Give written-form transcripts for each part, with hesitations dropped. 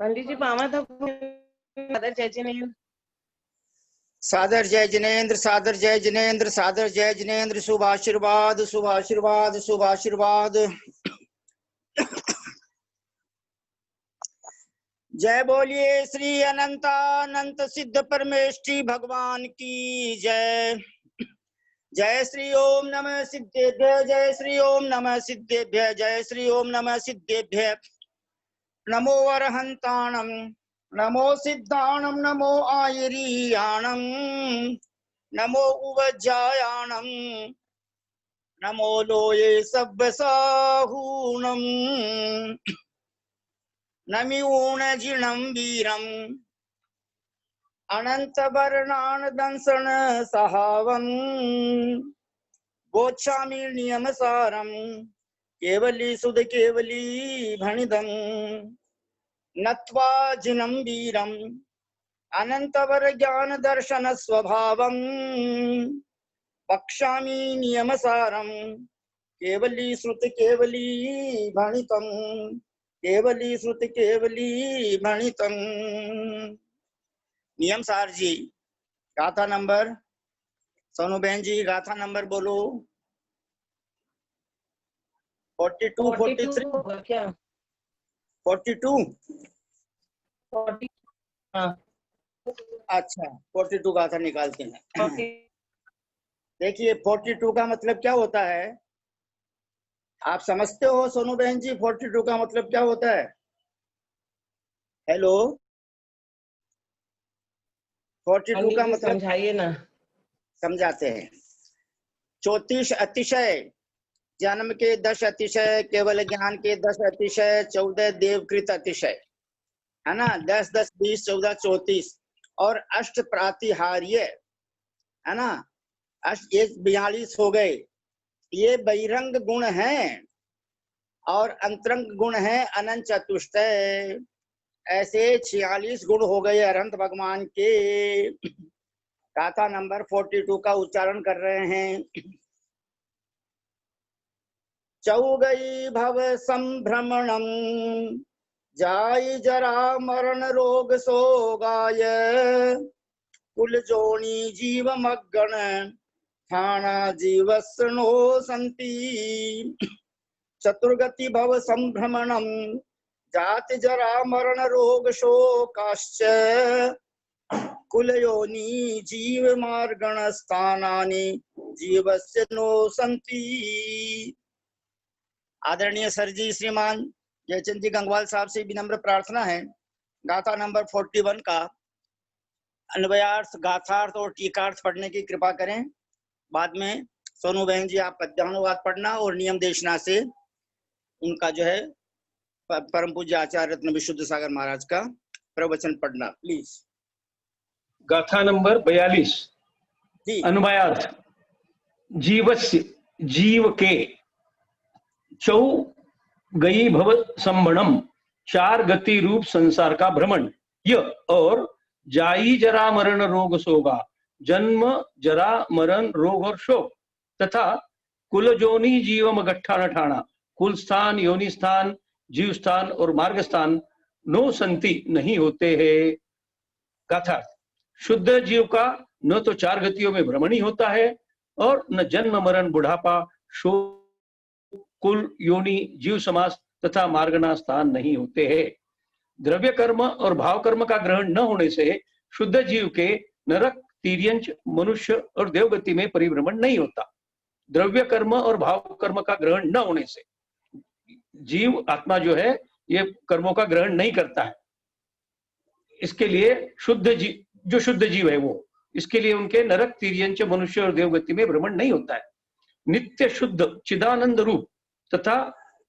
पंडित जी पावा था सादर जय जिनेंद्र। सादर जय जिनेंद्र, सादर जय जिनेंद्र, सादर जय जिनेंद्र। शुभ आशीर्वाद, शुभ आशीर्वाद, शुभ आशीर्वाद। जय बोलिए श्री अनंतानंत सिद्ध परमेष्ठी भगवान की जय। जय श्री ओम नमः सिद्धेभ्य, जय श्री ओम नमः सिद्धेभ्य, जय श्री ओम नमः सिद्धेभ्य। नमो अरहंताणं, नमो सिद्धाणं, नमो आयरीयाणं, नमो उवज्जायाणं, नमो लोये सब्बसाहूणं, नमिऊणजिणं वीरम् अनंतवर्णान दंसन सहावं, गोच्छामि नियमसारं, केवली सुध केवली भणिदं, नत्वा जिनं वीरम् अनंतवर ज्ञान दर्शन स्वभावं, वक्ष्यामि नियमसारं, केवली श्रुत केवली भणितं, केवली श्रुत केवली भणितं। नियम सार जी गाथा नंबर, सोनू बहन जी गाथा नंबर बोलो। 42 43 होगा क्या? 42। 40। हाँ अच्छा 42 गाथा निकालते हैं। 40। देखिए 42 का मतलब क्या होता है, आप समझते हो सोनू बहन जी? 42 का मतलब क्या होता है? हेलो, 42 का मतलब समझाइए ना। समझाते हैं। 34 अतिशय, जन्म के 10 अतिशय, केवल ज्ञान के 10 अतिशय, 14 देवकृत अतिशय, है ना। 10 10 20 14 34 और अष्ट प्रातिहार्य, है ना। अष्ट ये 42 हो गए। ये बहिरंग गुण हैं और अंतरंग गुण है अनंत चतुष्टय। ऐसे 46 गुण हो गए अरहंत भगवान के। गाथा नंबर 42 का उच्चारण कर रहे हैं। चौगई भव संभ्रमणम, जाय जरा मरण रोग सोगाय, कुल जोनी जीव मग्गण, थाना जीवस्नो संति। चतुर्गति भव संभ्रमणम, जाति जरा मरण रोग शोकाश्च, कुलयोनि जीव मार्गण स्थानानि जीवस्य नो संति। आदरणीय सर जी श्रीमान जयचंद जी गंगवाल साहब से विनम्र प्रार्थना है, गाथा नंबर 41 का अन्वयार्थ, गाथार्थ और टीकार्थ पढ़ने की कृपा करें। बाद में सोनू बहन जी आप पद्यानुवाद पढ़ना और नियम देशना से उनका जो है परम पूज्य आचार्य रत्न विशुद्ध सागर महाराज का प्रवचन पढ़ना प्लीज। गाथा नंबर 42 अन्वयार्थ। जीवस्य, जीव के, चौ गई भव संभणम, 4 गति रूप संसार का भ्रमण, यह और जाई जरा मरण रोग सोगा, जन्म जरा मरण रोग और शोक, तथा कुल जोनी जीवम गट्ठा नठाना, कुल स्थान, योनि स्थान, जीव स्थान और मार्ग स्थान नो संति नहीं होते हैं। गाथा, शुद्ध जीव का न तो 4 गतियों में भ्रमण ही होता है और न जन्म मरण बुढ़ापा शोक कुल योनि जीव समास तथा मार्गना स्थान नहीं होते हैं। द्रव्य कर्म और भाव कर्म का ग्रहण न होने से शुद्ध जीव के नरक, तिर्यंच, मनुष्य और देवगति में परिभ्रमण नहीं होता। द्रव्य कर्म और भाव कर्म का ग्रहण न होने से जीव आत्मा जो है ये कर्मों का ग्रहण नहीं करता है। इसके लिए शुद्ध जीव, जो शुद्ध जीव है वो, इसके लिए उनके नरक, तिर्यंच, मनुष्य और देवगति में भ्रमण नहीं होता है। नित्य शुद्ध चिदानंद रूप तथा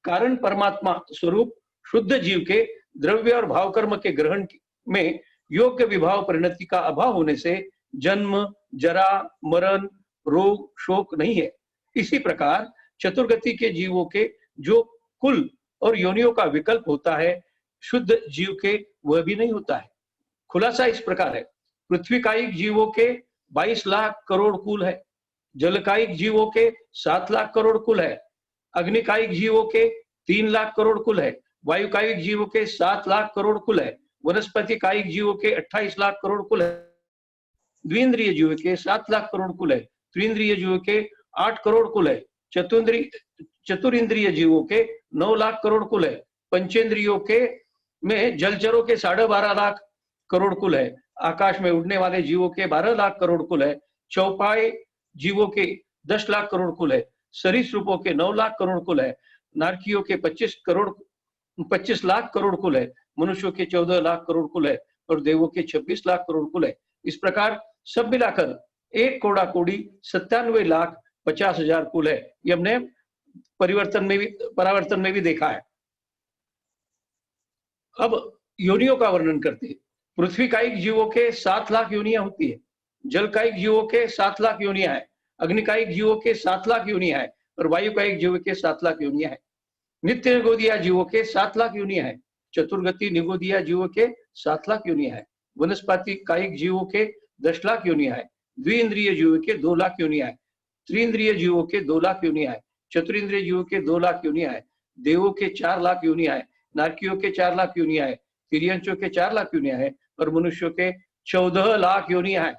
कारण परमात्मा स्वरूप शुद्ध जीव के द्रव्य और भाव कर्म के ग्रहण में योग्य विभाव परिणति का अभाव होने से जन्म, जरा, मरण, रोग, शोक नहीं है। इसी प्रकार चतुर्गति के जीवों के जो कुल और योनियों का विकल्प होता है, शुद्ध जीव के वह भी नहीं होता है। खुलासा इस प्रकार है, पृथ्वी कायिक जीवों के 22 लाख करोड़ कुल है, जलकायिक जीवों के 7 लाख करोड़ कुल है, अग्निकायिक जीवों के 3 लाख करोड़ कुल है वायु कायिक जीवों के 7 लाख करोड़ कुल है। वनस्पति कायिक जीवों के 28 लाख करोड़ कुल है। द्विंद्रिय जीवों के 7 लाख करोड़ कुल है। त्रिंद्रिय जीवों के 8 करोड़ कुल है। चतुरिंद्रिय जीवों के 9 लाख करोड़ कुल है। पंचेंद्रियों के में जलचरों के 12.5 लाख करोड़ कुल है। आकाश में उड़ने वाले जीवों के 12 लाख करोड़ कुल है। चौपाई जीवों के 10 लाख करोड़ कुल है। सरीसृपों के 9 लाख करोड़ कुल है। नारकियों के 25 लाख करोड़ कुल है। मनुष्यों के 14 लाख करोड़ कुल है और देवों के 26 लाख करोड़ कुल है। इस प्रकार सब मिलाकर 1 कोड़ा कोड़ी 97,50,000 कुल है। ये हमने परावर्तन में भी देखा है। अब योनियों का वर्णन करते हैं। पृथ्वी कायिक जीवों के 7 लाख योनियां होती है। जल कायिक जीवों के 7 लाख योनियां है। अग्नि कायिक जीवों के 7 लाख योनियां है और वायु कायिक जीवों के 7 लाख योनियां है। नित्य निगोदिया जीवों के 7 लाख योनियां है। चतुर्गति निगोदिया जीवों के 7 लाख योनियां है। वनस्पति कायिक जीवों के 10 लाख योनियां है। द्विइंद्रिय जीवों के 2 लाख योनियां है। त्रिइंद्रिय जीवों के 2 लाख योनियां है। चतुरिंद्रिय जीवों के 2 लाख योनियां है। देवों के 4 लाख योनियां है। नारकियों के 4 लाख योनियां है। तिर्यंचों के 4 लाख योनियां है और मनुष्यों के 14 लाख योनियां है।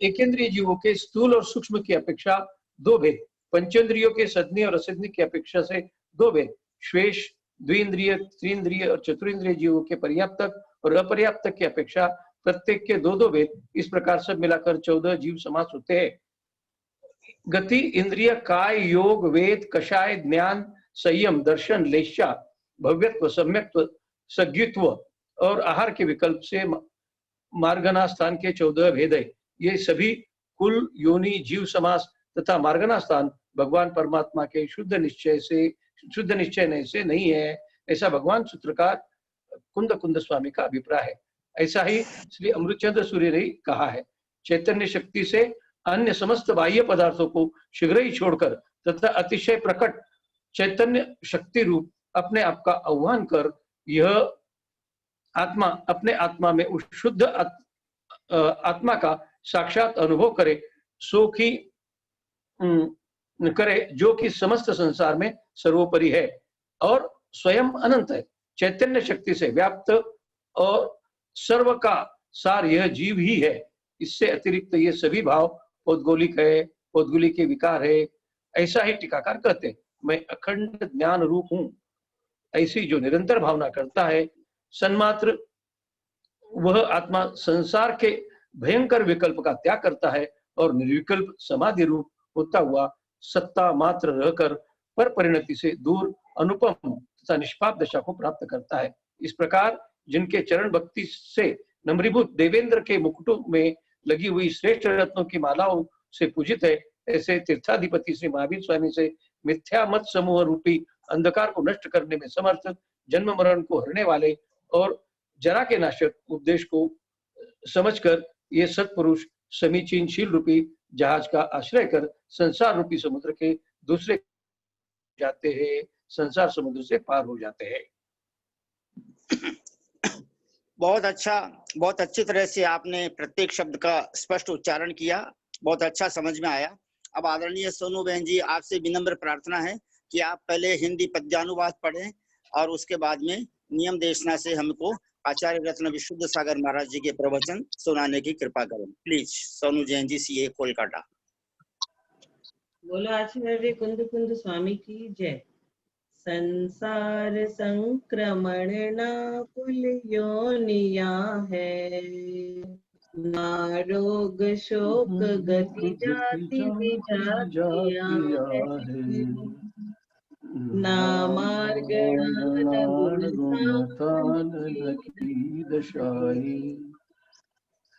एकेंद्रिय जीवों के स्थूल और सूक्ष्म की अपेक्षा 2 भेद, पंचेंद्रियों के सदनी और असदनी की अपेक्षा से 2 भेद, शेष द्विइंद्रिय, त्रिइंद्रिय और चतुरिंद्रिय जीवों के पर्याप्तक और अपर्याप्तक की अपेक्षा प्रत्येक के 2-2 भेद, इस प्रकार सब मिलाकर 14 जीव समास होते हैं। गति, इंद्रिय, काय, योग, वेद, कषाय, ज्ञान, संयम, दर्शन, लेशा, भव्यत्व, सम्यक्त्व, सज्ञत्व और आहार के विकल्प से मार्गना स्थान के 14 भेद है। ये सभी कुल, योनि, जीव समास तथा मार्गना स्थान भगवान परमात्मा के शुद्ध निश्चय से नहीं है, ऐसा भगवान सूत्रकार कुंद स्वामी का अभिप्राय है। ऐसा ही श्री अमृतचंद्र सूर्य ने कहा है। चैतन्य शक्ति से अन्य समस्त बाह्य पदार्थों को शीघ्र ही छोड़कर तथा अतिशय प्रकट चैतन्य शक्ति रूप अपने आप का आह्वान कर यह आत्मा अपने आत्मा में उस शुद्ध आत्मा का साक्षात अनुभव करे, सो की करे जो कि समस्त संसार में सर्वोपरि है और स्वयं अनंत है। चैतन्य शक्ति से व्याप्त और सर्व का सार यह जीव ही है। इससे अतिरिक्त ये सभी भाव पौद्गोलिक है, पौद्गोलिक के विकार है, ऐसा ही टीकाकार कहते हैं। मैं अखंड ज्ञान रूप हूं, ऐसी जो निरंतर भावना करता है, सन्मात्र वह आत्मा संसार के भयंकर विकल्प का त्याग करता है और निर्विकल्प समाधि रूप होता हुआ सत्ता मात्र रहकर पर परिणति से दूर अनुपम तथा निष्पाप दशा को प्राप्त करता है। इस प्रकार जिनके चरण भक्ति से नम्रीभूत देवेंद्र के मुकुटों में लगी हुई श्रेष्ठ रत्नों की मालाओं से पूजित है, ऐसे तीर्थाधिपति श्री महावीर स्वामी से मिथ्या मत समूह रूपी अंधकार को नष्ट करने में समर्थ, जन्म मरण को हरने वाले और जरा के नाशक उपदेश को समझकर ये सत्पुरुष समीचीनशील रूपी जहाज का आश्रय कर संसार रूपी समुद्र के दूसरे जाते हैं, संसार समुद्र से पार हो जाते हैं। बहुत अच्छा, बहुत अच्छी तरह से आपने प्रत्येक शब्द का स्पष्ट उच्चारण किया, बहुत अच्छा समझ में आया। अब आदरणीय सोनू बहन जी, आपसे विनम्र प्रार्थना है कि आप पहले हिंदी पद्यानुवाद पढ़ें और उसके बाद में नियम देशना से हमको आचार्य रत्न विशुद्ध सागर महाराज जी के प्रवचन सुनाने की कृपा करें। Please Sonu Jain ji, CA Kolkata. बोलो आचार्य कुंद स्वामी की जय। संसार संक्रमण ना कुल योनिया है, ना रोग शोक गति जाति विजातिया है, ना मार्ग ना गुण की दशाई,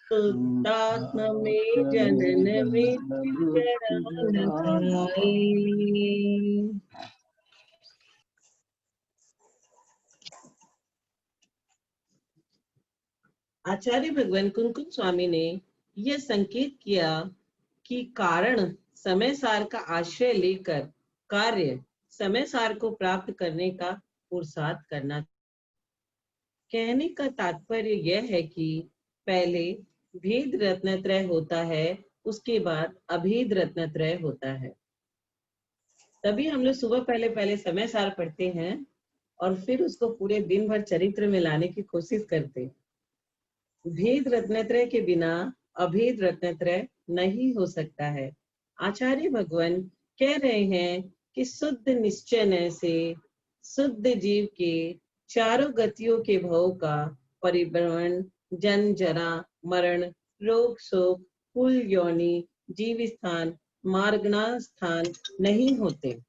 सुतात्म में जनन मृत्यु जरा न खाई। आचार्य भगवान कुंकुम स्वामी ने यह संकेत किया कि कारण समय सार का आश्रय लेकर कार्य समय सार को प्राप्त करने का पुरुषार्थ करना। कहने का तात्पर्य यह है कि पहले भेद रत्नत्रय होता है, उसके बाद अभेद रत्नत्रय होता है। तभी हम लोग सुबह पहले समय सार पढ़ते हैं और फिर उसको पूरे दिन भर चरित्र में लाने की कोशिश करते। भेद रत्नत्रय के बिना अभेद रत्नत्रय नहीं हो सकता है। आचार्य भगवान कह रहे हैं कि शुद्ध निश्चय से शुद्ध जीव के चारों गतियों के भव का परिभ्रमण, जन्म जरा मरण, रोग शोक, कुल योनि, जीव स्थान, मार्गना स्थान नहीं होते।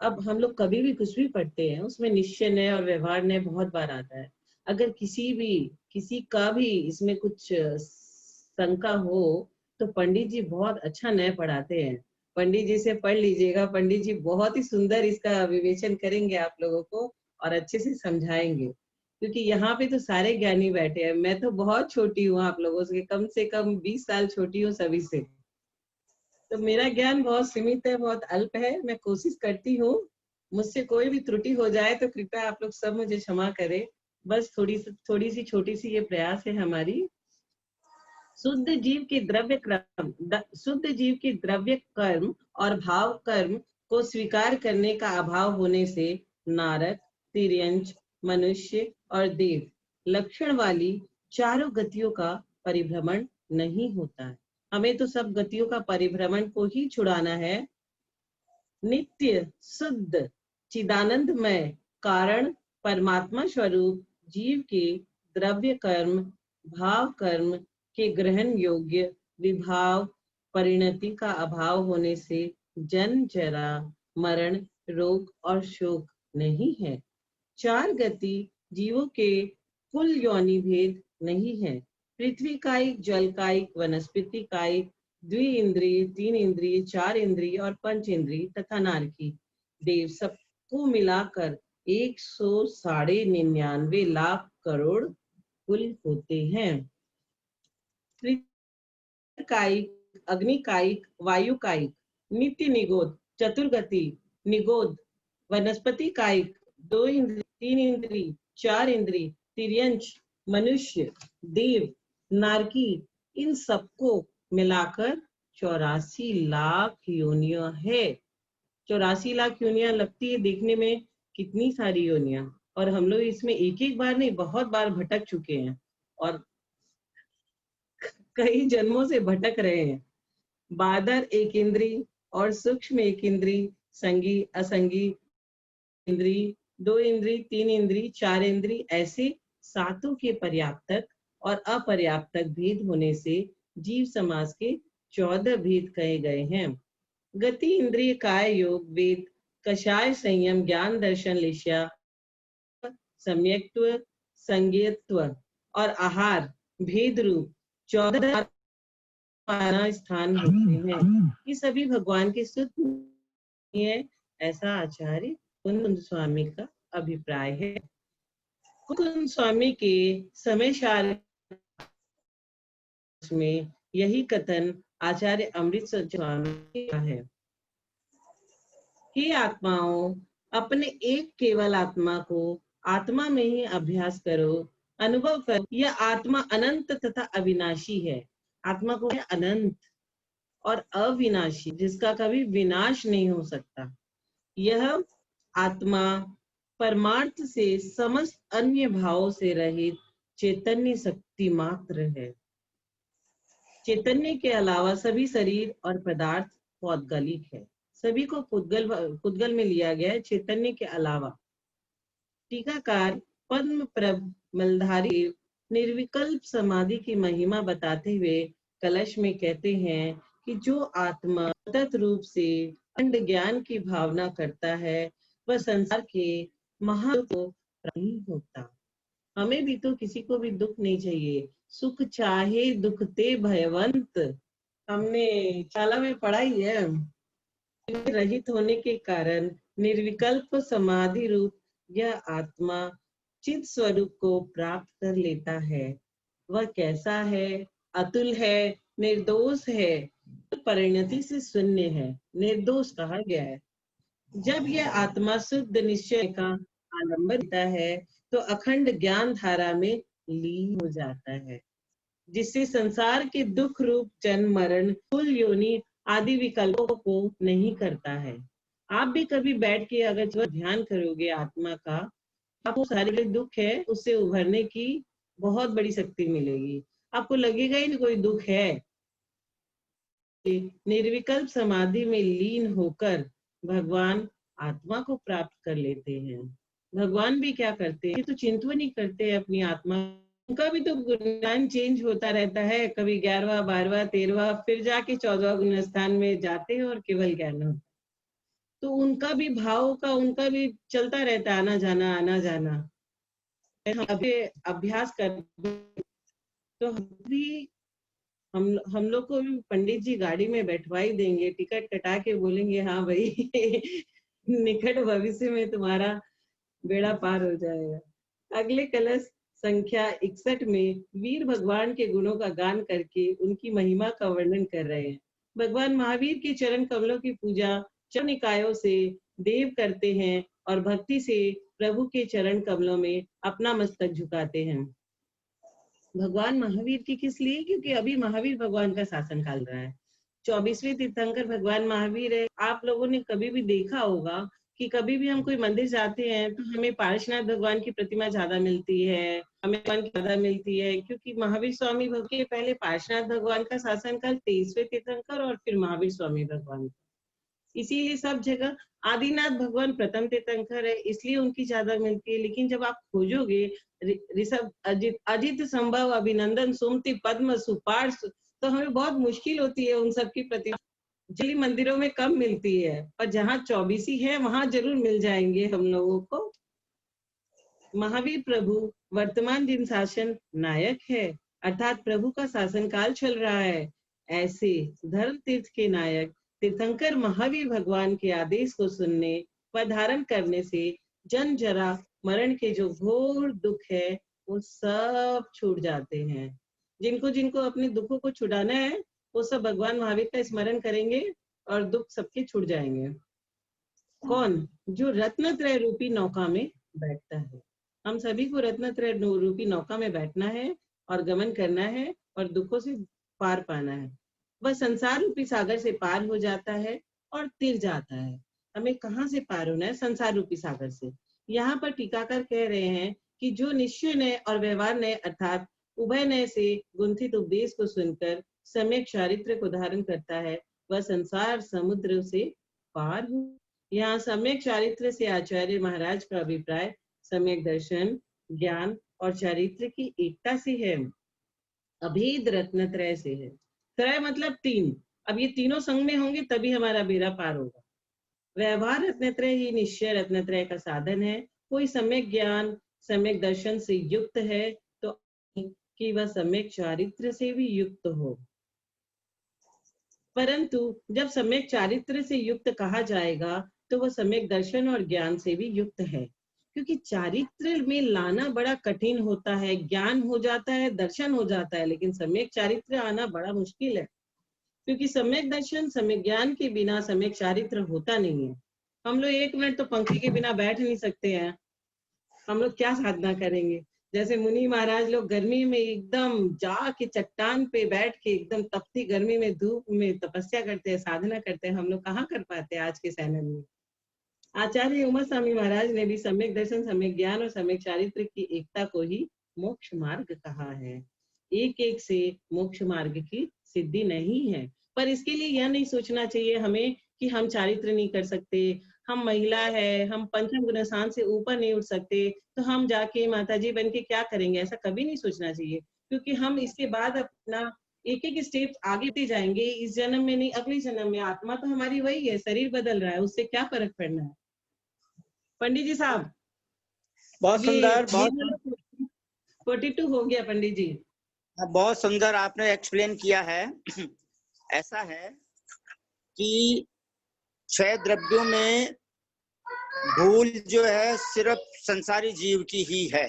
अब हम लोग कभी भी कुछ भी पढ़ते हैं उसमें निश्चय न्याय और व्यवहार न्याय बहुत बार आता है। अगर किसी का भी इसमें कुछ शंका हो तो पंडित जी बहुत अच्छा न्याय पढ़ाते हैं। पंडित जी से पढ़ लीजिएगा, पंडित जी बहुत ही सुंदर इसका विवेचन करेंगे आप लोगों को और अच्छे से समझाएंगे, क्योंकि यहाँ पे तो सारे ज्ञानी बैठे हैं। मैं तो बहुत छोटी हूँ आप लोगों से कम 20 साल छोटी हूँ सभी से, तो मेरा ज्ञान बहुत सीमित है, बहुत अल्प है। मैं कोशिश करती हूँ, मुझसे कोई भी त्रुटि हो जाए तो कृपया आप लोग सब मुझे क्षमा करें। बस थोड़ी सी छोटी सी ये प्रयास है हमारी। शुद्ध जीव के द्रव्य कर्म और भाव कर्म को स्वीकार करने का अभाव होने से नारक, तिर्यंच, मनुष्य और देव लक्षण वाली चारों गतियों का परिभ्रमण नहीं होता है। हमें तो सब गतियों का परिभ्रमण को ही छुड़ाना है। नित्य शुद्ध चिदानंदमय कारण परमात्मा स्वरूप जीव के द्रव्य कर्म भाव कर्म के ग्रहण योग्य विभाव परिणति का अभाव होने से जन्म जरा मरण रोग और शोक नहीं है। चार गति जीवों के कुल योनि भेद नहीं है। पृथ्वी कायिक, जल कायिक, वनस्पति कायिक, द्वि इंद्रिय, तीन इंद्रिय, चार इंद्रिय और पंच इंद्रिय तथा नारकी देव सबको मिलाकर 199 लाख करोड़ कुल होते हैं। कायिक, अग्नि कायिक, वायु कायिक, नित्य निगोद, चतुर्गति निगोद, वनस्पति कायिक, 2 इंद्रिय, 3 इंद्रिय, 4 इंद्रिय, तिर्यंच, मनुष्य, देव, नारकी, इन सबको मिलाकर 84 लाख योनियां है। 84 लाख योनियां लगती है देखने में कितनी सारी योनियां, और हम लोग इसमें एक एक बार नहीं बहुत बार भटक चुके हैं और कई जन्मों से भटक रहे हैं। बादर एक इंद्री और सूक्ष्म एक इंद्री, संगी असंगी इंद्री, 2 इंद्री, 3 इंद्री, 4 इंद्री, ऐसे सातों के पर्याप्तक और अपर्याप्तक भेद होने से जीव समाज के 14 भेद कहे गए हैं। गति इंद्रिय काय योग वेद कषाय संयम ज्ञान दर्शन लिश्या सम्यक्त्व संज्ञत्व और आहार भेद रूप 14 स्थान होते हैं। ये सभी भगवान के शुद्ध है, ऐसा आचार्य कुंद स्वामी का अभिप्राय है। कुंद स्वामी के समय सार में यही कथन आचार्य अमृतसर स्वामी का है। हे आत्माओं, अपने एक केवल आत्मा को आत्मा में ही अभ्यास करो, अनुभव करो। यह आत्मा अनंत तथा अविनाशी है। आत्मा को है अनंत और अविनाशी, जिसका कभी विनाश नहीं हो सकता। यह आत्मा परमार्थ से समस्त अन्य भावों से रहित चैतन्य शक्ति मात्र है। चैतन्य के अलावा सभी शरीर और पदार्थ पौद्गलिक है। सभी को पुद्गल में लिया गया है, चैतन्य के अलावा। टीकाकार पद्म प्रभ मलधारी निर्विकल्प समाधि की महिमा बताते हुए कलश में कहते हैं कि जो आत्मा सतत रूप से अखंड ज्ञान की भावना करता है वह संसार के महादुख को नहीं होता। हमें भी तो किसी को भी दुख नहीं चाहिए। सुख चाहे दुख ते भयवंत, हमने शाला में पढ़ा ही है। रहित होने के कारण निर्विकल्प समाधि रूप यह आत्मा चित स्वरूप को प्राप्त कर लेता है। वह कैसा है? अतुल है, निर्दोष है, परिणति से शून्य है, निर्दोष कहा गया है। जब यह आत्मा शुद्ध निश्चय का आलंबन लेता है तो अखंड ज्ञान धारा में लीन हो जाता है, जिससे संसार के दुख रूप जन्म मरण कुल योनि आदि विकल्पों को नहीं करता है। आप भी कभी बैठ के अगर जो ध्यान करोगे आत्मा का, आपको शारीरिक दुख है उससे उभरने की बहुत बड़ी शक्ति मिलेगी। आपको लगेगा ही नहीं कोई दुख है। निर्विकल्प समाधि में लीन होकर भगवान आत्मा को प्राप्त कर लेते हैं। भगवान भी क्या करते हैं, तो चिंतन ही करते हैं अपनी आत्मा। उनका भी तो गुणगान चेंज होता रहता है, कभी 11वां 12वां 13वां, फिर जाके 14वां गुण स्थान में जाते हैं और केवल ज्ञान होता। तो उनका भी भाव का, उनका भी चलता रहता है, आना जाना आना जाना। हम अभी अभ्यास कर तो हम भी हम लोग को भी पंडित जी गाड़ी में बैठवा ही देंगे, टिकट कटा के बोलेंगे हाँ भाई निकट भविष्य में तुम्हारा बेड़ा पार हो जाएगा। अगले कलश संख्या 61 में वीर भगवान के गुणों का गान करके उनकी महिमा का वर्णन कर रहे हैं। भगवान महावीर के चरण कमलों की पूजा चौ निकायों से देव करते हैं और भक्ति से प्रभु के चरण कमलों में अपना मस्तक झुकाते हैं। भगवान महावीर की किस लिए? क्योंकि अभी महावीर भगवान का शासन काल रहा है। 24वें तीर्थंकर भगवान महावीर है। आप लोगों ने कभी भी देखा होगा कि कभी भी हम कोई मंदिर जाते हैं तो हमें पारसनाथ भगवान की प्रतिमा ज्यादा मिलती है, हमें भगवान की ज्यादा मिलती है, क्योंकि महावीर स्वामी भगवान के पहले पारसनाथ भगवान का शासन काल 23वें तीर्थंकर और फिर महावीर स्वामी भगवान। इसीलिए सब जगह आदिनाथ भगवान प्रथम तीर्थंकर है, इसलिए उनकी ज्यादा मिलती है। लेकिन जब आप खोजोगे ऋषभ अजित अजित संभव अभिनंदन सुमति पद्म सुपार्श, तो हमें बहुत मुश्किल होती है उन सब की प्रतिमा जली मंदिरों में कम मिलती है, और जहाँ 24 है वहां जरूर मिल जाएंगे हम लोगों को। महावीर प्रभु वर्तमान दिन शासन नायक है, अर्थात प्रभु का शासन काल चल रहा है। ऐसे धर्म तीर्थ के नायक तीर्थंकर महावीर भगवान के आदेश को सुनने व धारण करने से जन्म जरा मरण के जो घोर दुख है वो सब छूट जाते हैं। जिनको जिनको अपने दुखों को छुड़ाना है वो सब भगवान महावीर का स्मरण करेंगे और दुख सबके छूट जाएंगे। कौन? जो रत्नत्रय रूपी नौका में बैठता है। हम सभी को रत्नत्रय रूपी नौका में बैठना है और गमन करना है और दुखों से पार पाना है। वह संसार रूपी सागर से पार हो जाता है और तिर जाता है। हमें कहाँ से पार होना है? संसार रूपी सागर से। यहाँ पर टीकाकार कह रहे हैं कि जो निश्चय नय और व्यवहार नय अर्थात उभय नय से गुंथित उपदेश को सुनकर सम्यक चारित्र को धारण करता है, वह संसार समुद्र से पार हो। यहाँ सम्यक चारित्र से आचार्य महाराज का अभिप्राय सम्यक दर्शन, ज्ञान और चारित्र की एकता से है, अभेद रत्नत्रय से है। त्रय मतलब तीन, अब ये तीनों संग में होंगे तभी हमारा बेड़ा पार होगा। व्यवहार रत्नत्रय ही निश्चय रत्नत्रय का साधन है। कोई सम्यक ज्ञान सम्यक दर्शन से युक्त है तो कि वह सम्यक चारित्र से भी युक्त हो, परंतु जब सम्यक चारित्र से युक्त कहा जाएगा तो वह सम्यक दर्शन और ज्ञान से भी युक्त है, क्योंकि चारित्र में लाना बड़ा कठिन होता है। ज्ञान हो जाता है, दर्शन हो जाता है, लेकिन सम्यक चारित्र आना बड़ा मुश्किल है, क्योंकि सम्यक दर्शन सम्यक ज्ञान के बिना सम्यक चारित्र होता नहीं है। हम लोग 1 मिनट तो पंखे के बिना बैठ नहीं सकते हैं, हम लोग क्या साधना करेंगे? जैसे मुनि महाराज लोग गर्मी में एकदम जाके चट्टान पे बैठ के एकदम तपती गर्मी में धूप में तपस्या करते हैं, साधना करते हैं, हम लोग कहाँ कर पाते हैं आज के सैनन में। आचार्य उमा स्वामी महाराज ने भी सम्यक दर्शन सम्यक ज्ञान और सम्यक चारित्र की एकता को ही मोक्ष मार्ग कहा है। एक एक से मोक्ष मार्ग की सिद्धि नहीं है, पर इसके लिए यह नहीं सोचना चाहिए हमें कि हम चारित्र नहीं कर सकते, हम महिला है, हम पंचम गुण स्थान से ऊपर नहीं उठ सकते, तो हम जाके माताजी बन के क्या करेंगे, ऐसा कभी नहीं सोचना चाहिए। क्योंकि हम इसके बाद अपना एक एक स्टेप आगे जाएंगे, इस जन्म में नहीं अगले जन्म में। आत्मा तो हमारी वही है, शरीर बदल रहा है, उससे क्या फर्क पड़ना है। पंडित जी साहब बहुत सुंदर, बहुत 42 हो गया पंडित जी। बहुत सुंदर आपने एक्सप्लेन किया है। ऐसा है कि 6 द्रव्यों में भूल जो है सिर्फ संसारी जीव की ही है,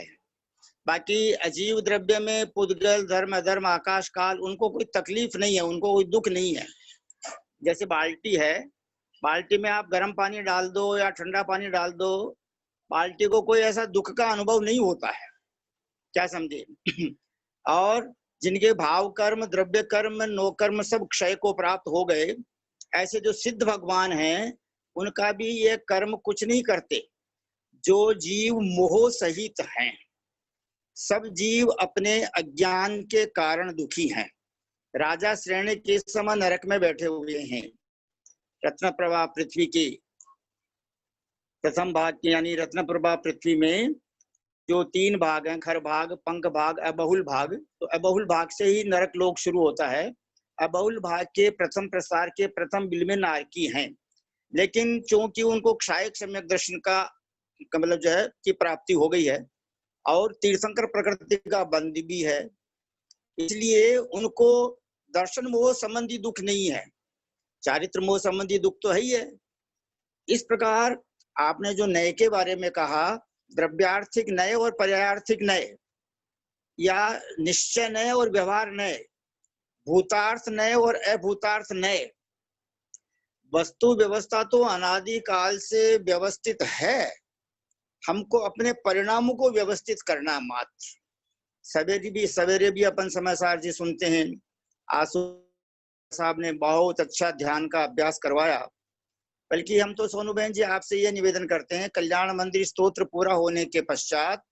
बाकी अजीव द्रव्य में पुद्गल धर्म अधर्म आकाश काल उनको कोई तकलीफ नहीं है, उनको कोई दुख नहीं है। जैसे बाल्टी है, बाल्टी में आप गर्म पानी डाल दो या ठंडा पानी डाल दो, बाल्टी को कोई ऐसा दुख का अनुभव नहीं होता है, क्या समझे। और जिनके भाव कर्म द्रव्य कर्म नो कर्म सब क्षय को प्राप्त हो गए, ऐसे जो सिद्ध भगवान हैं उनका भी ये कर्म कुछ नहीं करते। जो जीव मोह सहित हैं, सब जीव अपने अज्ञान के कारण दुखी हैं। राजा श्रेणी के समय नरक में बैठे हुए हैं। रत्न प्रभा पृथ्वी की प्रथम भाग की, यानी रत्न प्रभा पृथ्वी में जो 3 भाग हैं, खर भाग, पंख भाग, अबहुल भाग, तो अबहुल भाग से ही नरक लोक शुरू होता है। अबहुल भाग के प्रथम प्रसार के प्रथम बिल में नारकी हैं, लेकिन चूंकि उनको क्षायक सम्यक दर्शन का मतलब जो है की प्राप्ति हो गई है और तीर्थंकर प्रकृति का बंध भी है, इसलिए उनको दर्शन मोह संबंधी दुख नहीं है, चारित्र मोह संबंधी दुख तो है ही है। इस प्रकार आपने जो नए के बारे में कहा, द्रव्यार्थिक नए और पर्यायार्थिक नए, या निश्चय नए और व्यवहार नए, भूतार्थ नए और अभूतार्थ नए। वस्तु व्यवस्था तो अनादि काल से व्यवस्थित है, हमको अपने परिणामों को व्यवस्थित करना मात्र। सवेरे भी अपन समाचार जी सुनते हैं, आसू साहब ने बहुत अच्छा ध्यान का अभ्यास करवाया। बल्कि हम तो सोनू बहन जी आपसे यह निवेदन करते हैं, कल्याण मंदिर स्तोत्र पूरा होने के पश्चात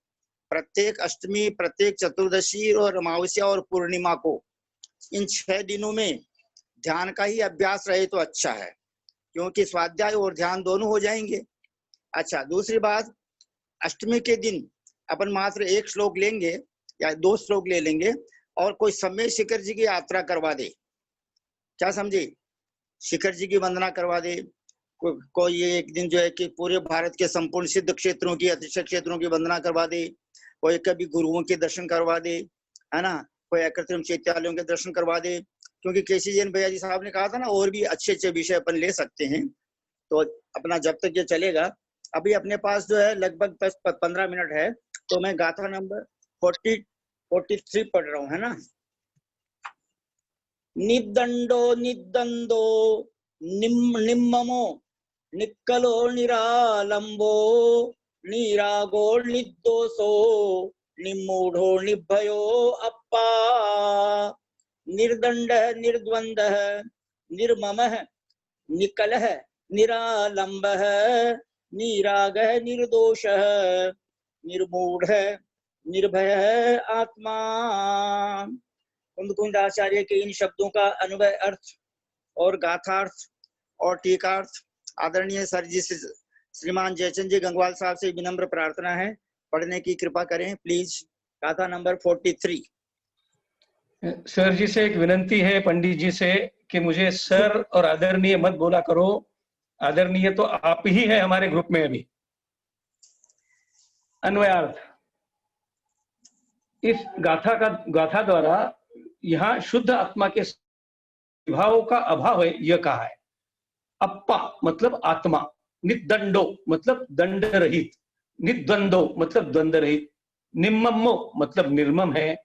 प्रत्येक अष्टमी, प्रत्येक चतुर्दशी और अमावस्या और पूर्णिमा को, इन 6 दिनों में ध्यान का ही अभ्यास रहे तो अच्छा है, क्योंकि स्वाध्याय और ध्यान दोनों हो जाएंगे। अच्छा, दूसरी बात, अष्टमी के दिन अपन मात्र 1 श्लोक लेंगे या 2 श्लोक ले लेंगे और कोई समय शिखर जी की यात्रा करवा दे, क्या समझे, शिखर जी की वंदना करवा दे। कोई एक दिन जो है कि पूरे भारत के संपूर्ण सिद्ध क्षेत्रों की, अतिशय क्षेत्रों की वंदना करवा दे, कोई कभी गुरुओं के दर्शन करवा दे, है ना, कोई अकृत्रिम चैत्यालयों के दर्शन करवा दे, क्योंकि केसी जैन भैया जी साहब ने कहा था ना, और भी अच्छे अच्छे विषय अपन ले सकते हैं। तो अपना जब तक ये चलेगा, अभी अपने पास जो है लगभग 10-15 मिनट है, तो मैं गाथा नंबर 43 पढ़ रहा हूँ, है ना। निदंडो निदंदो निम्ममो निक्कलो निरालंबो निरागो निर्दोषो निमूढ़ो निभयो अप्पा निर्दंड निर्द्वंद निर्मम निकल निरालंब निराग निर्दोष निर्मूढ़ निर्भय आत्मा। कुंद आचार्य के इन शब्दों का अनुवय अर्थ और गाथार्थ और टीकार्थ आदरणीय सर जी से, श्रीमान जयचंद जी गंगवाल साहब से विनम्र प्रार्थना है, पढ़ने की कृपा करें प्लीज। गाथा नंबर 43। सर जी से एक विनंती है पंडित जी से कि मुझे सर और आदरणीय मत बोला करो, आदरणीय तो आप ही है हमारे ग्रुप में अभी। अन्वयार्थ, इस गाथा द्वारा यहाँ शुद्ध आत्मा के विभावों का अभाव है यह कहा है। अप्पा मतलब आत्मा, निदंडो मतलब दंड रहित, निद्वंदो मतलब द्वंद रहित, निम्ममो मतलब निर्मम है,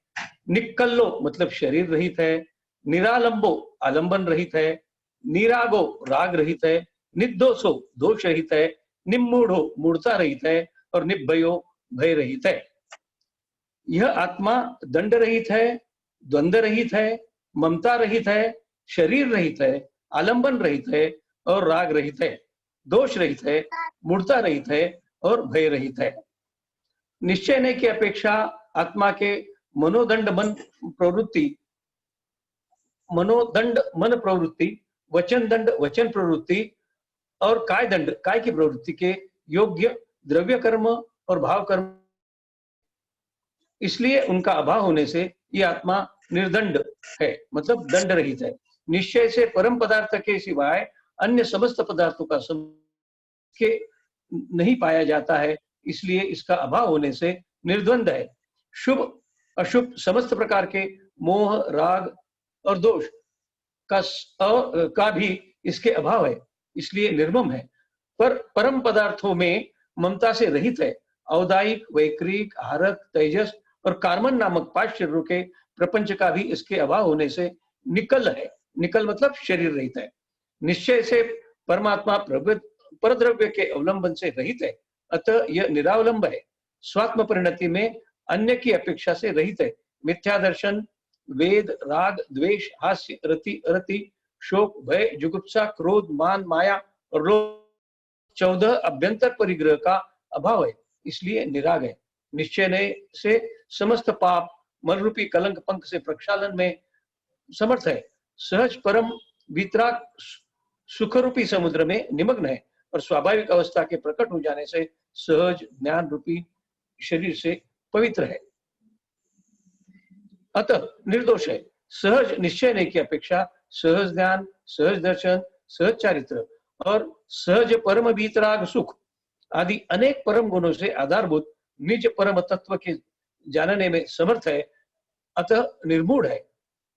निक्कल्लो मतलब शरीर रहित है, निरालंबो आलंबन रहित है, निरागो राग रहित है, निर्दोषो दोष रहित है, निम्मूढ़ो मूढ़ता रहित है और निभयो भय रहित है। यह आत्मा दंड रहित है, द्वंद रहित है, ममता रहित है, शरीर रहित है, आलंबन रहित है और राग रहित है, दोष रहित है, मूढ़ता रहित है और भय रहित है। निश्चय की अपेक्षा आत्मा के मनोदंड मन प्रवृत्ति, वचन दंड वचन प्रवृत्ति और काय दंड काय की प्रवृत्ति के योग्य द्रव्य कर्म और भाव कर्म, इसलिए उनका अभाव होने से यह आत्मा निर्दंड है, मतलब दंड रहित है। निश्चय से परम पदार्थ के सिवाय अन्य समस्त पदार्थों का के नहीं पाया जाता है, इसलिए इसका अभाव होने से निर्द्वंद है। शुभ अशुभ समस्त प्रकार के मोह राग और दोष का भी इसके अभाव है, इसलिए निर्मम है। पर परम पदार्थों में ममता से रहित है। औदायिक, वैक्रिक, हारक, तेजस और कार्मन नामक 5 शरीरों के प्रपंच का भी इसके अभाव होने से निकल है। निकल मतलब शरीर रहित है। निश्चय से परमात्मा परद्रव्य के अवलंबन से रहित है, अतः यह निरावलंब है। स्वात्म परिणति में अन्य की अपेक्षा से रहित है। मिथ्या दर्शन, वेद, राग, द्वेष, हास्य, रति, शोक, भय, जुगुप्सा, क्रोध, मान, माया और लोभ 14 अभ्यंतर परिग्रह का अभाव है, इसलिए निराग है। निश्चय से समस्त पाप मल रूपी कलंक पंख से प्रक्षालन में समर्थ है। सहज परम वितराग सुख रूपी समुद्र में निमग्न है और स्वाभाविक अवस्था के प्रकट हो जाने से सहज ज्ञान रूपी शरीर से पवित्र है, अतः निर्दोष है। सहज निश्चय की अपेक्षा सहज ज्ञान, सहज दर्शन, सहज चारित्र और सहज परम वितराग सुख आदि अनेक परम गुणों से आधारभूत निज परम तत्व के जानने में समर्थ है, अतः निर्मूढ़ है।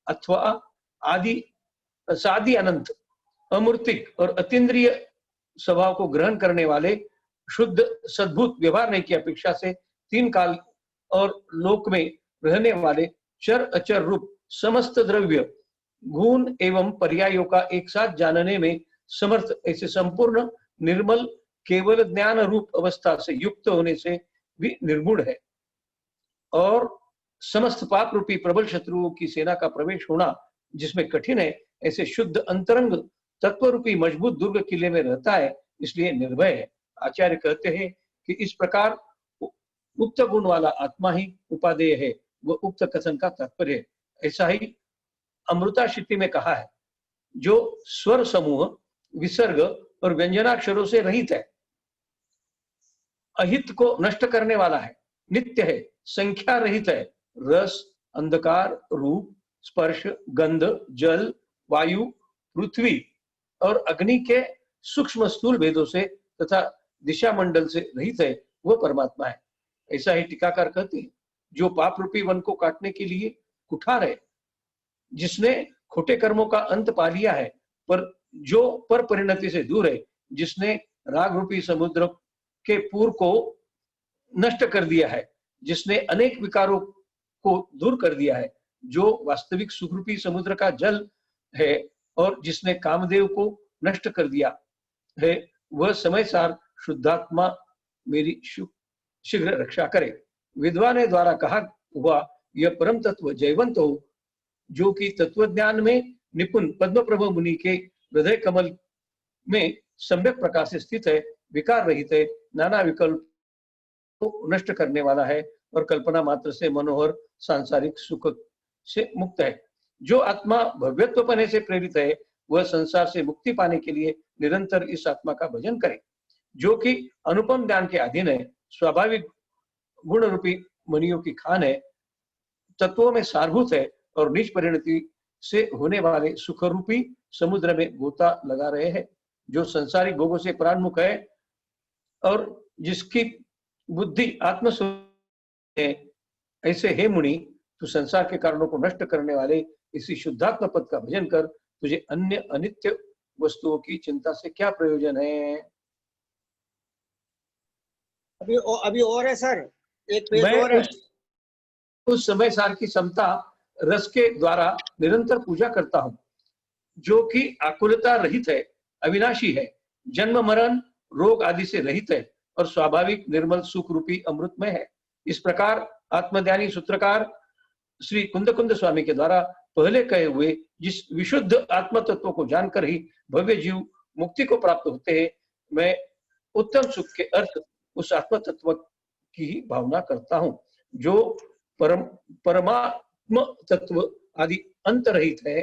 अथवा आदि सादि अनंत अमूर्तिक और अतीन्द्रिय स्वभाव को ग्रहण करने वाले शुद्ध सद्भुत व्यवहार की अपेक्षा से तीन काल और लोक में रहने वाले चर अचर रूप समस्त द्रव्य गुण एवं पर्यायों का एक साथ जानने में समर्थ ऐसे संपूर्ण निर्मल केवल ज्ञान रूप अवस्था से युक्त होने से भी निर्मूढ़ है। और समस्त पाप रूपी प्रबल शत्रुओं की सेना का प्रवेश होना जिसमें कठिन है, ऐसे शुद्ध अंतरंग तत्व रूपी मजबूत दुर्ग किले में रहता है, इसलिए निर्भय है। आचार्य कहते हैं कि इस प्रकार उक्त गुण वाला आत्मा ही उपादेय है, वह उक्त कथन का तात्पर्य है। ऐसा ही अमृताशिति में कहा है, जो स्वर समूह विसर्ग और व्यंजनाक्षरों से रहित है, अहित को नष्ट करने वाला है, नित्य है, संख्या रहित है, रस, अंधकार, रूप, स्पर्श, गंध, जल, वायु, पृथ्वी और अग्नि के सूक्ष्म स्थूल भेदों से तथा दिशा मंडल से रहित है, वह परमात्मा है। ऐसा ही टीकाकार कहते हैं, जो पाप रूपी वन को काटने के लिए कुठार है, जिसने खोटे कर्मों का अंत पा लिया है, पर जो पर परिणति से दूर है, जिसने राग रूपी समुद्र के पूर को नष्ट कर दिया है, जिसने अनेक विकारों को दूर कर दिया है, जो वास्तविक सुख रूपी समुद्र का जल है और जिसने कामदेव को नष्ट कर दिया है, वह समय सार शुद्धात्मा मेरी शीघ्र रक्षा करे। विद्वान ने द्वारा कहा हुआ यह परम तत्व जयवंत हो, जो कि तत्वज्ञान में निपुण पद्म प्रभु मुनि के हृदय कमल में सम्यक प्रकार से स्थित है, विकार रहित है, नाना विकल्प को नष्ट करने वाला है और कल्पना मात्र से मनोहर सांसारिक सुख से मुक्त है। जो आत्मा भव्यत्वपने से प्रेरित है, वह संसार से मुक्ति पाने के लिए निरंतर इस आत्मा का भजन करे, जो कि अनुपम ज्ञान के अधीन है, स्वाभाविक गुण रूपी मणियों की खान है, तत्वों में सारभूत है और निज परिणति से होने वाले सुख रूपी समुद्र में गोता लगा रहे हैं, जो संसारिक भोगों से प्राणमुख है और जिसकी बुद्धि आत्मस्वरूप है। ऐसे हे मुनि, तू संसार के कारणों को नष्ट करने वाले इसी शुद्धात्म पद का भजन कर, तुझे अन्य अनित्य वस्तुओं की चिंता से क्या प्रयोजन है। अभी और है सर, एक पेज और है। उस समय सार की समता रस के द्वारा निरंतर पूजा करता हूँ, जो कि आकुलता रहित है, अविनाशी है, जन्म मरण रोग आदि से रहित है और स्वाभाविक निर्मल सुख रूपी अमृत में है। इस प्रकार आत्मज्ञानी सूत्रकार श्री कुंद स्वामी के द्वारा पहले कहे हुए जिस विशुद्ध आत्म तत्व को जानकर ही भव्य जीव मुक्ति को प्राप्त होते हैं, मैं उत्तम सुख के अर्थ उस आत्म तत्व की ही भावना करता हूँ, जो परमात्म तत्व आदि अंत रहित है,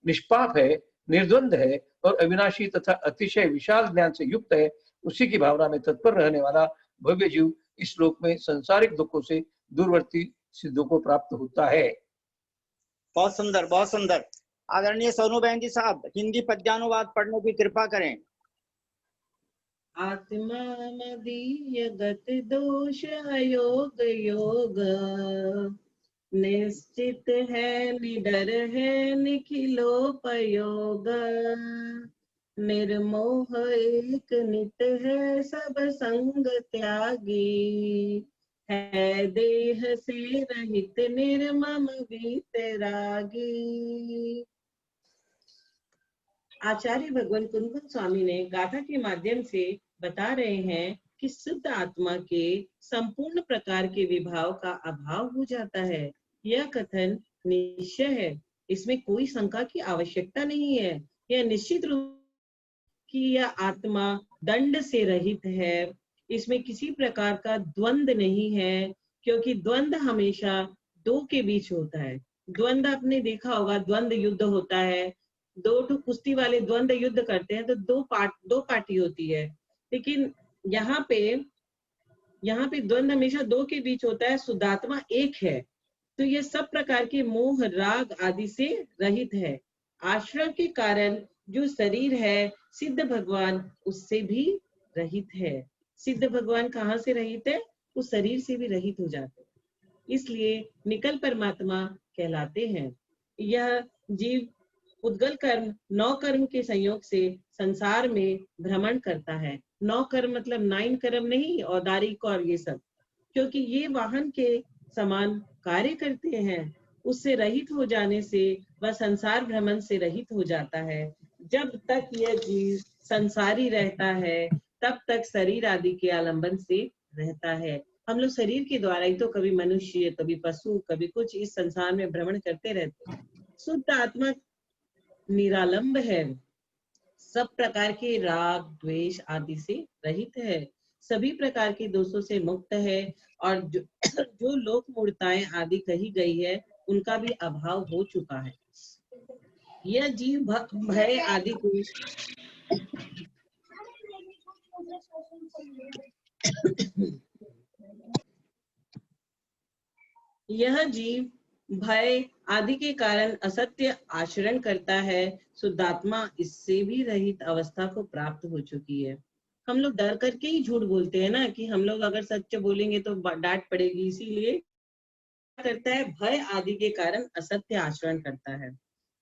निष्पाप है, निर्द्वंद है और अविनाशी तथा अतिशय विशाल ज्ञान से युक्त है। उसी की भावना में तत्पर रहने वाला भव्य जीव इस श्लोक में संसारिक दुखों से दूरवर्ती सिद्धों को प्राप्त होता है। बहुत सुंदर, बहुत सुंदर। आदरणीय सोनू बहन जी साहब, हिंदी पद्यानुवाद पढ़ने की कृपा करें। आत्मा मदीय गत दोष अयोग योग, निश्चित है निडर है निखिलोपयोग, निर्मोह एक नित है सब संग त्यागी, है देह से रहित निर्मम वीतरागी। आचार्य भगवान कुंद स्वामी ने गाथा के माध्यम से बता रहे हैं कि शुद्ध आत्मा के संपूर्ण प्रकार के विभाव का अभाव हो जाता है। यह कथन निश्चय है, इसमें कोई शंका की आवश्यकता नहीं है। यह निश्चित रूप कि यह आत्मा दंड से रहित है, इसमें किसी प्रकार का द्वंद नहीं है, क्योंकि द्वंद हमेशा दो के बीच होता है। द्वंद आपने देखा होगा, द्वंद युद्ध होता है, दो ठो कुश्ती वाले द्वंद युद्ध करते हैं तो दो पार्टी होती है, लेकिन यहाँ पे द्वंद हमेशा दो के बीच होता है, शुद्धात्मा एक है। तो ये सब प्रकार के मोह राग आदि से रहित है। आश्रम के कारण जो शरीर है, सिद्ध भगवान उससे भी रहित है। सिद्ध भगवान कहाँ से रहित है? उस शरीर से भी रहित हो जाते हैं, इसलिए निकल परमात्मा कहलाते हैं। यह जीव उद्गल कर्म 9 कर्म के संयोग से संसार में भ्रमण करता है। 9 कर्म मतलब 9 कर्म नहीं, औदारिक और ये सब, क्योंकि ये वाहन के समान कार्य करते हैं। उससे रहित हो जाने से वह संसार भ्रमण से रहित हो जाता है। जब तक यह जीव संसारी रहता है, तब तक शरीर आदि के आलंबन से रहता है। हम लोग शरीर के द्वारा ही तो कभी मनुष्य, कभी पशु, कभी कुछ इस संसार में भ्रमण करते रहते हैं। शुद्ध आत्मा निरालंब है, सब प्रकार के राग द्वेष आदि से रहित है, सभी प्रकार के दोषों से मुक्त है, और जो लोक मूर्ताएं आदि कही गई है उनका भी अभाव हो चुका है। यह जीव भय आदि को यह जीव भय आदि के कारण असत्य आचरण करता है। शुद्धात्मा इससे भी रहित अवस्था को प्राप्त हो चुकी है। हम लोग डर करके ही झूठ बोलते हैं ना, कि हम लोग अगर सच बोलेंगे तो डांट पड़ेगी, इसीलिए करता है, भय आदि के कारण असत्य आचरण करता है।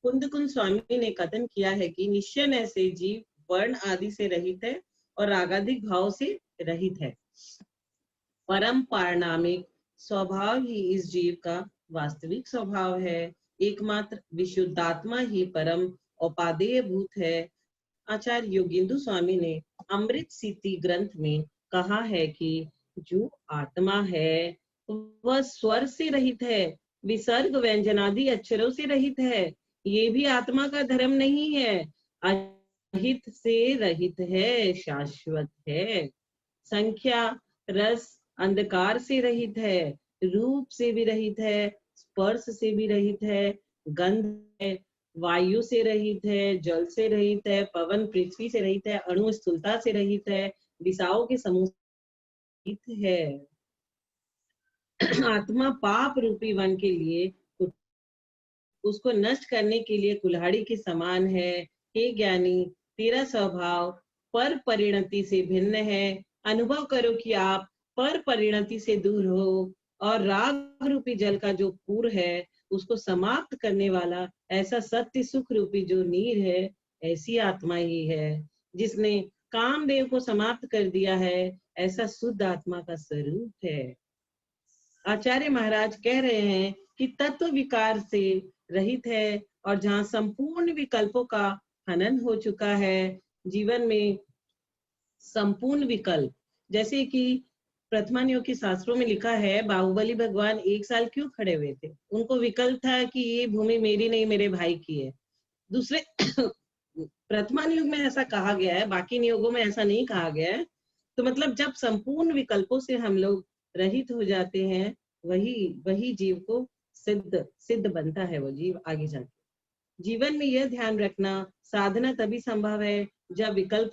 कुंद स्वामी ने कथन किया है कि निश्चय से जीव वर्ण आदि से रहित है और रागाधिक भाव से रहित है। परम पारणामिक स्वभाव ही इस जीव का वास्तविक स्वभाव है। एकमात्र विशुद्धात्मा ही परम उपादेय भूत है। आचार्य योगेंद्र स्वामी ने अमृत सिद्धि ग्रंथ में कहा है कि जो आत्मा है वह स्वर से रहित है, विसर्ग व्यंजनादि अक्षरों से रहित है। ये भी आत्मा का धर्म नहीं है, अहित से रहित है, शाश्वत है। संख्या रस अंधकार से रहित है, रूप से भी रहित है, स्पर्श से भी रहित है, गंध है, वायु से रहित है, जल से रहित है, पवन पृथ्वी से रहित है, अणु स्थूलता से रहित है, दिशाओं के समूह से रहित है। आत्मा पाप रूपी वन के लिए उसको नष्ट करने के लिए कुल्हाड़ी के समान है। हे ज्ञानी, तेरा स्वभाव पर परिणति से भिन्न है। अनुभव करो कि आप पर परिणति से दूर हो, और राग रूपी जल का जो पूर है उसको समाप्त करने वाला ऐसा सत्य सुख रूपी जो नीर है, ऐसी आत्मा ही है। जिसने कामदेव को समाप्त कर दिया है, ऐसा शुद्ध आत्मा का स्वरूप है। आचार्य महाराज कह रहे हैं कि तत्व विकार से रहित है, और जहाँ संपूर्ण विकल्पों का हनन हो चुका है, जीवन में संपूर्ण विकल्प, जैसे कि प्रथमान योग के शास्त्रों में लिखा है, बाहुबली भगवान 1 साल क्यों खड़े हुए थे? उनको विकल्प था कि ये भूमि मेरी नहीं, मेरे भाई की है। दूसरे प्रथमान युग में ऐसा कहा गया है, बाकी नियोगों में ऐसा नहीं कहा गया है। तो मतलब जब संपूर्ण विकल्पों से हम लोग रहित हो जाते हैं, वही जीव को सिद्ध बनता है, वो जीव आगे जाके। जीवन में यह ध्यान रखना, साधना तभी संभव है जब विकल्प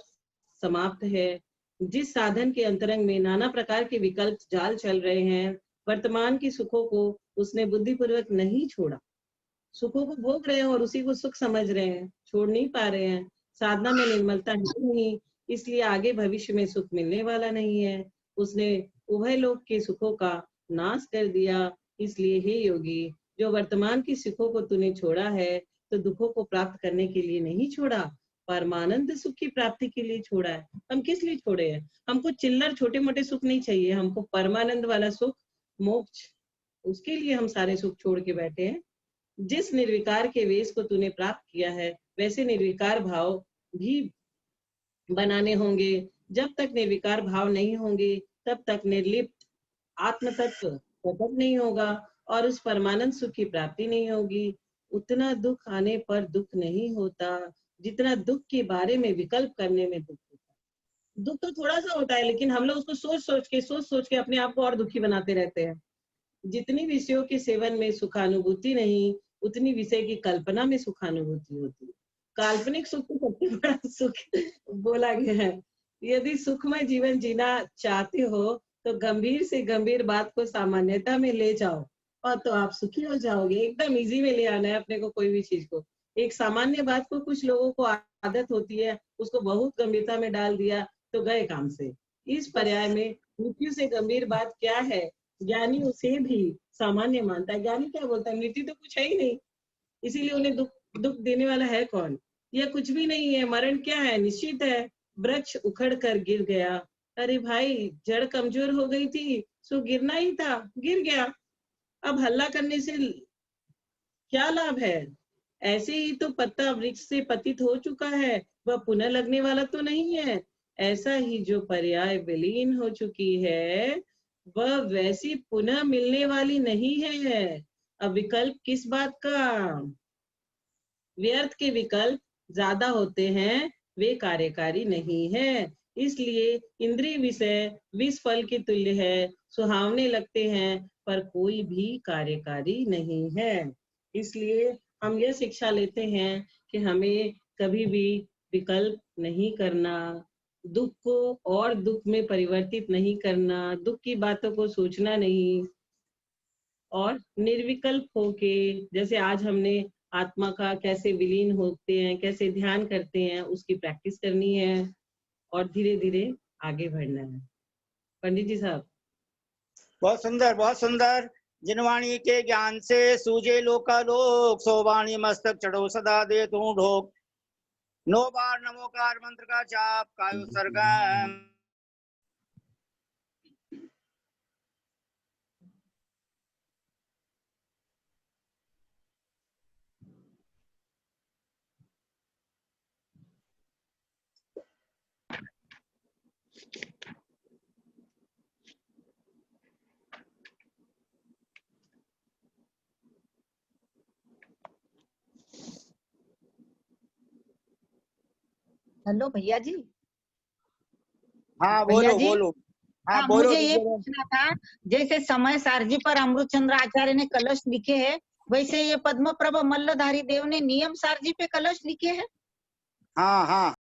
समाप्त है। जिस साधन के अंतरंग में नाना प्रकार के विकल्प जाल चल रहे हैं, वर्तमान की सुखों को उसने बुद्धिपूर्वक नहीं छोड़ा। सुखों को भोग रहे हैं और उसी को सुख समझ रहे हैं, छोड़ नहीं पा रहे हैं। साधना में निर्मलता नहीं, इसलिए आगे भविष्य में सुख मिलने वाला नहीं है। उसने उभय लोक के सुखों का नाश कर दिया। इसलिए हे योगी, जो वर्तमान की सुखों को तूने छोड़ा है, तो दुखों को प्राप्त करने के लिए नहीं छोड़ा, परमानंद सुख की प्राप्ति के लिए छोड़ा है। हम किस लिए छोड़े हैं? हमको चिल्लर छोटे मोटे सुख नहीं चाहिए, हमको परमानंद वाला सुख, मोक्ष, उसके लिए हम सारे सुख छोड़ के बैठे हैं। जिस निर्विकार के वेश को तूने प्राप्त किया है, वैसे निर्विकार भाव भी बनाने होंगे। जब तक निर्विकार भाव नहीं होंगे, तब तक निर्लिप्त आत्म तत्व प्रकट नहीं होगा और उस परमानंद सुख की प्राप्ति नहीं होगी। उतना दुख आने पर दुख नहीं होता जितना दुख के बारे में विकल्प करने में दुख होता। दुख तो थोड़ा सा होता है, लेकिन हम लोग उसको सोच सोच के अपने आप को और दुखी बनाते रहते हैं। जितनी विषयों के सेवन में सुखानुभूति नहीं, उतनी विषय की कल्पना में सुखानुभूति होती है। काल्पनिक सुख तो सबसे बड़ा सुख बोला गया है। यदि सुखमय जीवन जीना चाहते हो तो गंभीर से गंभीर बात को सामान्यता में ले जाओ और तो आप सुखी हो जाओगे। एकदम इजी में ले आना है अपने को कोई भी चीज को। एक सामान्य बात को कुछ लोगों को आदत होती है, उसको बहुत गंभीरता में डाल दिया तो गए काम से। इस पर्याय में मृत्यु से गंभीर बात क्या है, ज्ञानी उसे भी सामान्य मानता है। ज्ञानी क्या बोलता है, मृत्यु तो कुछ है ही नहीं, इसीलिए उन्हें दुख दुख देने वाला है कौन। यह कुछ भी नहीं है, मरण क्या है, निश्चित है। वृक्ष उखड़ कर गिर गया, अरे भाई जड़ कमजोर हो गई थी, सो गिरना ही था, गिर गया। अब हल्ला करने से क्या लाभ है। ऐसे ही तो पत्ता वृक्ष से पतित हो चुका है, वह पुनः लगने वाला तो नहीं है। ऐसा ही जो पर्याय विलीन हो चुकी है वह वैसी पुनः मिलने वाली नहीं है। अब विकल्प किस बात का, व्यर्थ के विकल्प ज्यादा होते हैं, वे कार्यकारी नहीं है। इसलिए इंद्रिय विषय विष फल के तुल्य है, सुहावने लगते हैं पर कोई भी कार्यकारी नहीं है। इसलिए हम यह शिक्षा लेते हैं कि हमें कभी भी विकल्प नहीं करना, दुख को और दुख में परिवर्तित नहीं करना, दुख की बातों को सोचना नहीं, और निर्विकल्प होके, जैसे आज हमने आत्मा का कैसे विलीन होते हैं, कैसे ध्यान करते हैं, उसकी प्रैक्टिस करनी है और धीरे धीरे आगे बढ़ना है। पंडित जी साहब। बहुत सुंदर, बहुत सुंदर। जिनवाणी के ज्ञान से सूझे लोकालोक, सो वाणी मस्तक चढ़ो सदा दे तू ढोक। 9 बार नमोकार मंत्र का जाप, कायु सरगम। हेलो भैया जी। हाँ भैया बोलो जी, बोलो। हाँ हाँ बोलो मुझे ये दीजिए। पूछना था, जैसे समय सारजी पर अमृतचंद्र आचार्य ने कलश लिखे हैं, वैसे ये पद्म प्रभ मल्लधारी देव ने नियम सारजी पे कलश लिखे हैं। हाँ हाँ